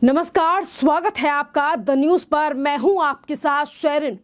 नमस्कार, स्वागत है आपका द न्यूज पर। मैं हूं आपके साथ शेरिन।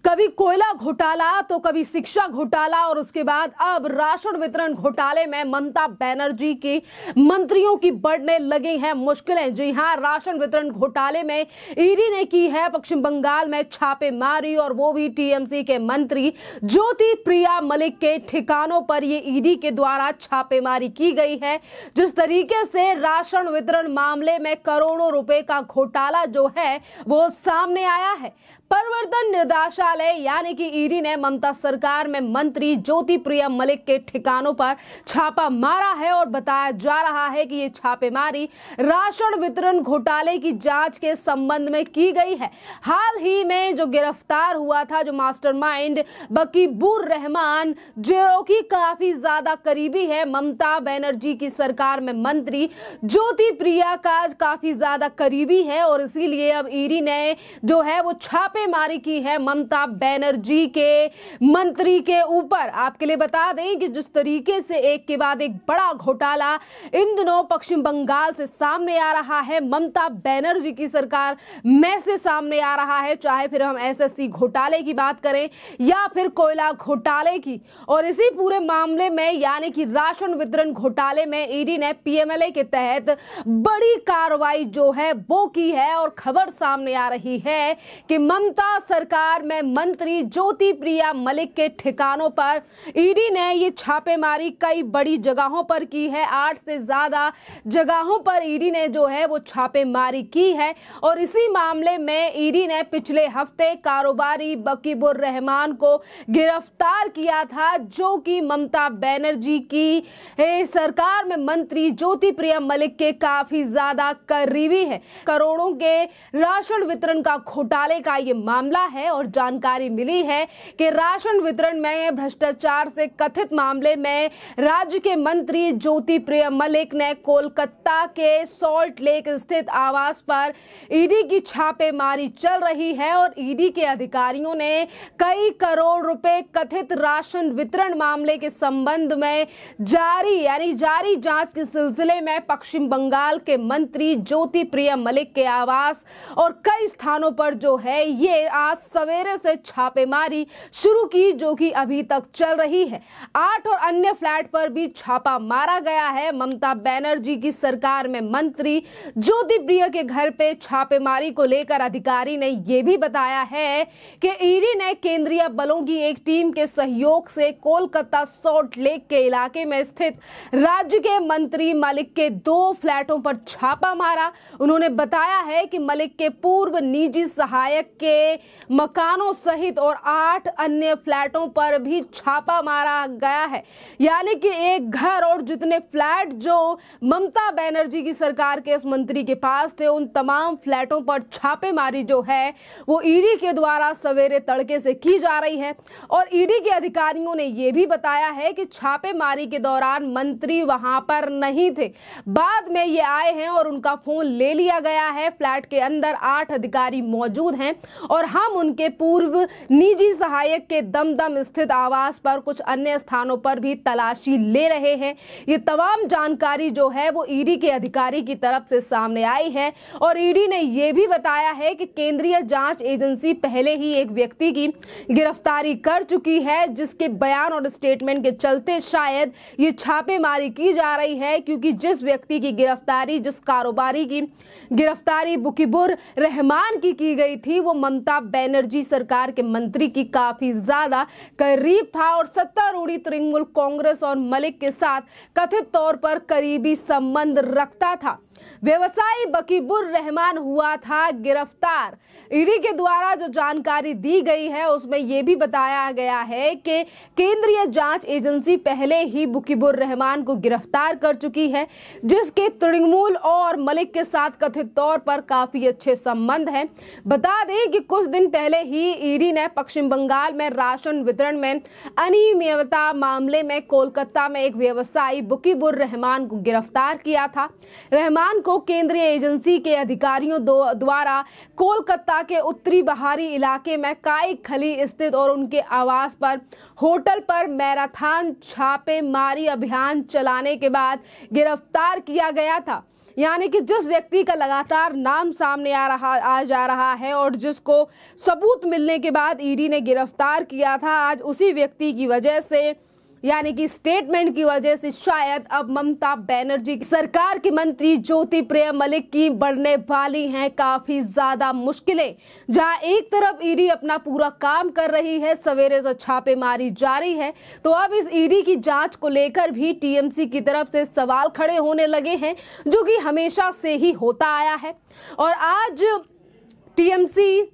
कभी कोयला घोटाला तो कभी शिक्षा घोटाला और उसके बाद अब राशन वितरण घोटाले में ममता बनर्जी की मंत्रियों की बढ़ने लगी हैं मुश्किलें। जी हां, राशन वितरण घोटाले में ईडी ने की है पश्चिम बंगाल में छापेमारी, और वो भी टीएमसी के मंत्री ज्योति प्रिया मलिक के ठिकानों पर ये ईडी के द्वारा छापेमारी की गई है। जिस तरीके से राशन वितरण मामले में करोड़ों रुपए का घोटाला जो है वो सामने आया है। प्रवर्तन निदेशालय यानी कि ईडी ने ममता सरकार में मंत्री ज्योति प्रिया मलिक के ठिकानों पर छापा मारा है, और बताया जा रहा है कि ये छापेमारी राशन वितरण घोटाले की जांच के संबंध में की गई है। हाल ही में जो गिरफ्तार हुआ था, जो मास्टरमाइंड वकीबुर रहमान, जो कि काफी ज्यादा करीबी है ममता बनर्जी की सरकार में मंत्री ज्योति प्रिया का काफी ज्यादा करीबी है, और इसीलिए अब ईडी ने जो है वो छापेमारी की है ममता बनर्जी के मंत्री के ऊपर। आपके लिए बता दें कि जिस तरीके से एक के बाद एक बड़ा घोटाला इन दिनों पश्चिम बंगाल से सामने आ रहा है, ममता बनर्जी की सरकार में से सामने आ रहा है, चाहे फिर हम एसएससी घोटाले की बात करें या फिर कोयला घोटाले की। और इसी पूरे मामले में यानी कि राशन वितरण घोटाले में ईडी ने पीएमएलए के तहत बड़ी कार्रवाई जो है वो की है, और खबर सामने आ रही है कि ममता सरकार में मंत्री ज्योति प्रिया मलिक के ठिकानों पर ईडी ने ये छापेमारी कई बड़ी जगहों पर की है। 8 से ज्यादा जगहों पर ईडी ने जो है वो छापेमारी की है, और इसी मामले में ईडी ने पिछले हफ्ते कारोबारी वकीबुर रहमान को गिरफ्तार किया था, जो कि ममता बनर्जी की सरकार में मंत्री ज्योति प्रिया मलिक के काफी ज्यादा करीबी है। करोड़ों के राशन वितरण का घोटाले का ये मामला है, और जानकारी मिली है कि राशन वितरण में भ्रष्टाचार से कथित मामले में राज्य के मंत्री ज्योति प्रिया मलिक ने कोलकाता के सॉल्ट लेक स्थित आवास पर ईडी की छापेमारी चल रही है, और ईडी के अधिकारियों ने कई करोड़ रुपए कथित राशन वितरण मामले के संबंध में जारी जांच के सिलसिले में पश्चिम बंगाल के मंत्री ज्योति प्रिया मलिक के आवास और कई स्थानों पर जो है ये आज सवेरे से छापेमारी शुरू की, जो कि अभी तक चल रही है। 8 और अन्य फ्लैट पर भी छापा मारा गया है। ममता बनर्जी की सरकार में मंत्री ज्योति प्रिया के घर पे छापेमारी को लेकर अधिकारी ने यह भी बताया है कि ईडी ने केंद्रीय बलों की एक टीम के सहयोग से कोलकाता सॉल्ट लेक के इलाके में स्थित राज्य के मंत्री मलिक के 2 फ्लैटों पर छापा मारा। उन्होंने बताया है कि मलिक के पूर्व निजी सहायक के मकानों सहित और 8 अन्य फ्लैटों पर भी छापा मारा गया है। यानी कि एक घर और जितने फ्लैट जो ममता बनर्जी की सरकार के इस मंत्री के पास थे, उन तमाम फ्लैटों पर छापेमारी जो है वो ईडी के द्वारा सवेरे तड़के से की जा रही है। और ईडी के अधिकारियों ने यह भी बताया है कि छापेमारी के दौरान मंत्री वहां पर नहीं थे, बाद में ये आए हैं और उनका फोन ले लिया गया है। फ्लैट के अंदर 8 अधिकारी मौजूद हैं, और हम उनके पूर्व निजी सहायक के दमदम स्थित आवास पर कुछ अन्य स्थानों पर भी तलाशी ले रहे हैं। ये तमाम जानकारी जो है वो ईडी के अधिकारी की तरफ से सामने आई है, और ईडी ने यह भी बताया है कि केंद्रीय जांच एजेंसी पहले ही एक व्यक्ति की गिरफ्तारी कर चुकी है, जिसके बयान और स्टेटमेंट के चलते शायद ये छापेमारी की जा रही है, क्योंकि जिस व्यक्ति की गिरफ्तारी, जिस कारोबारी की गिरफ्तारी वकीबुर रहमान की गई थी, वो ममता बनर्जी सरकार के मंत्री की काफी ज्यादा करीब था, और सत्तारूढ़ी तृणमूल कांग्रेस और मलिक के साथ कथित तौर पर करीबी संबंध रखता था। व्यवसायी वकीबुर रहमान हुआ था गिरफ्तार। ईडी के द्वारा जो जानकारी दी गई है उसमें यह भी बताया गया है कि केंद्रीय जांच एजेंसी पहले ही वकीबुर रहमान को गिरफ्तार कर चुकी है, जिसके तृणमूल और मलिक के साथ कथित तौर पर काफी अच्छे संबंध हैं। बता दें कि कुछ दिन पहले ही ईडी ने पश्चिम बंगाल में राशन वितरण में अनियमितता मामले में कोलकाता में एक व्यवसायी वकीबुर रहमान को गिरफ्तार किया था। रहमान को केंद्रीय एजेंसी के अधिकारियों द्वारा कोलकाता के उत्तरी बाहरी इलाके में काई खली स्थित और उनके आवास पर होटल पर मैराथन छापेमारी अभियान चलाने के बाद गिरफ्तार किया गया था। यानी कि जिस व्यक्ति का लगातार नाम सामने आ जा रहा है और जिसको सबूत मिलने के बाद ईडी ने गिरफ्तार किया था, आज उसी व्यक्ति की वजह से, यानी कि स्टेटमेंट की वजह से शायद अब ममता बनर्जी की सरकार की मंत्री ज्योतिप्रिय मलिक की बढ़ने वाली हैं काफी ज्यादा मुश्किलें। जहां एक तरफ ईडी अपना पूरा काम कर रही है, सवेरे से छापेमारी जारी है, तो अब इस ईडी की जांच को लेकर भी टीएमसी की तरफ से सवाल खड़े होने लगे हैं, जो कि हमेशा से ही होता आया है। और आज टीएमसी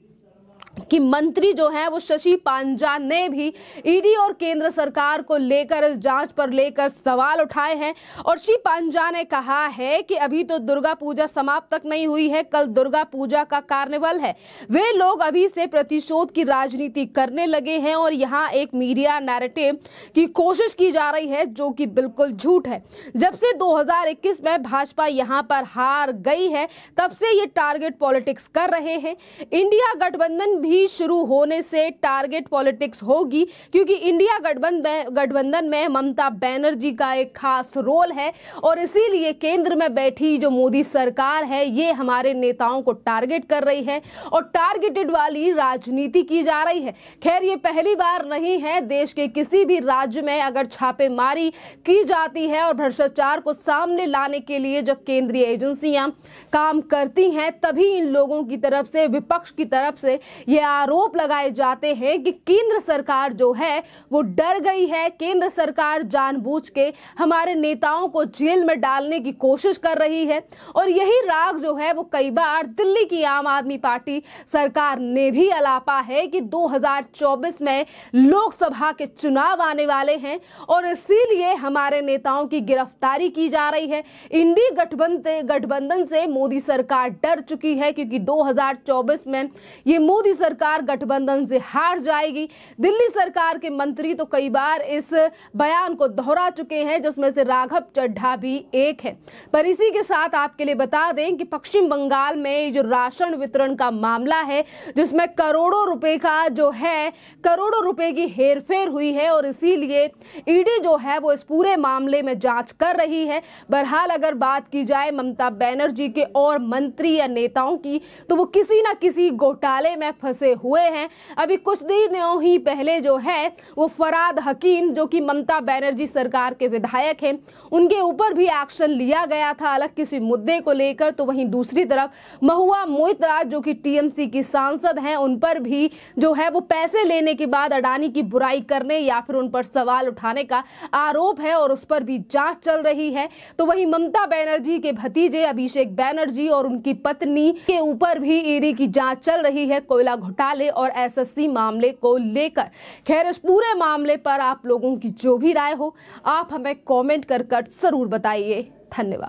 कि मंत्री जो है वो शशि पांजा ने भी ईडी और केंद्र सरकार को लेकर जांच पर लेकर सवाल उठाए हैं। और श्री पांजा ने कहा है कि अभी तो दुर्गा पूजा समाप्त तक नहीं हुई है, कल दुर्गा पूजा का कार्निवल है। वे लोग अभी से प्रतिशोध की राजनीति करने लगे हैं और यहाँ एक मीडिया नैरेटिव की कोशिश की जा रही है, जो कि बिल्कुल झूठ है। जब से 2021 में भाजपा यहाँ पर हार गई है, तब से ये टारगेट पॉलिटिक्स कर रहे हैं। इंडिया गठबंधन भी शुरू होने से टारगेट पॉलिटिक्स होगी, क्योंकि इंडिया गठबंधन में ममता बनर्जी का एक खास रोल है और इसीलिए केंद्र में बैठी जो मोदी सरकार है ये हमारे नेताओं को टारगेट कर रही है और टारगेटेड वाली राजनीति की जा रही है। खैर, ये पहली बार नहीं है, देश के किसी भी राज्य में अगर छापेमारी की जाती है और भ्रष्टाचार को सामने लाने के लिए जब केंद्रीय एजेंसियां काम करती हैं, तभी इन लोगों की तरफ से, विपक्ष की तरफ से ये आरोप लगाए जाते हैं कि केंद्र सरकार जो है वो डर गई है, केंद्र सरकार जानबूझ के हमारे नेताओं को जेल में डालने की कोशिश कर रही है। और यही राग जो है वो कई बार दिल्ली की आम आदमी पार्टी सरकार ने भी अलापा है कि 2024 में लोकसभा के चुनाव आने वाले हैं और इसीलिए हमारे नेताओं की गिरफ्तारी की जा रही है। इंडी गठबंधन से मोदी सरकार डर चुकी है, क्योंकि 2024 में ये मोदी सरकार गठबंधन से हार जाएगी। दिल्ली सरकार के मंत्री तो कई बार इस बयान को दोहरा चुके हैं, जिसमें से राघव चड्ढा भी एक है। पर इसी के साथ आपके लिए बता दें कि पश्चिम बंगाल में जो राशन वितरण का मामला है, जिसमें करोड़ों रुपए का जो है, करोड़ों रुपए की हेरफेर हुई है और इसीलिए ईडी जो है वो इस पूरे मामले में जांच कर रही है। बहरहाल अगर बात की जाए ममता बनर्जी के और मंत्री या नेताओं की, तो वो किसी ना किसी घोटाले में फंसे हुए हैं। अभी कुछ दिनों ही पहले जो है वो फराद हकीम, जो कि ममता बनर्जी सरकार के विधायक हैं, उनके ऊपर भी एक्शन लिया गया था अलग किसी मुद्दे को लेकर। तो वहीं दूसरी तरफ महुआ मोइत्रा, जो कि टीएमसी की सांसद हैं, उन पर भी जो है वो पैसे लेने के बाद अडानी की बुराई करने या फिर उन पर सवाल उठाने का आरोप है और उस पर भी जांच चल रही है। तो वहीं ममता बनर्जी के भतीजे अभिषेक बनर्जी और उनकी पत्नी के ऊपर भी ईडी की जांच चल रही है कोयला घोटाले और एसएससी मामले को लेकर। खैर, इस पूरे मामले पर आप लोगों की जो भी राय हो, आप हमें कमेंट कर जरूर बताइए। धन्यवाद।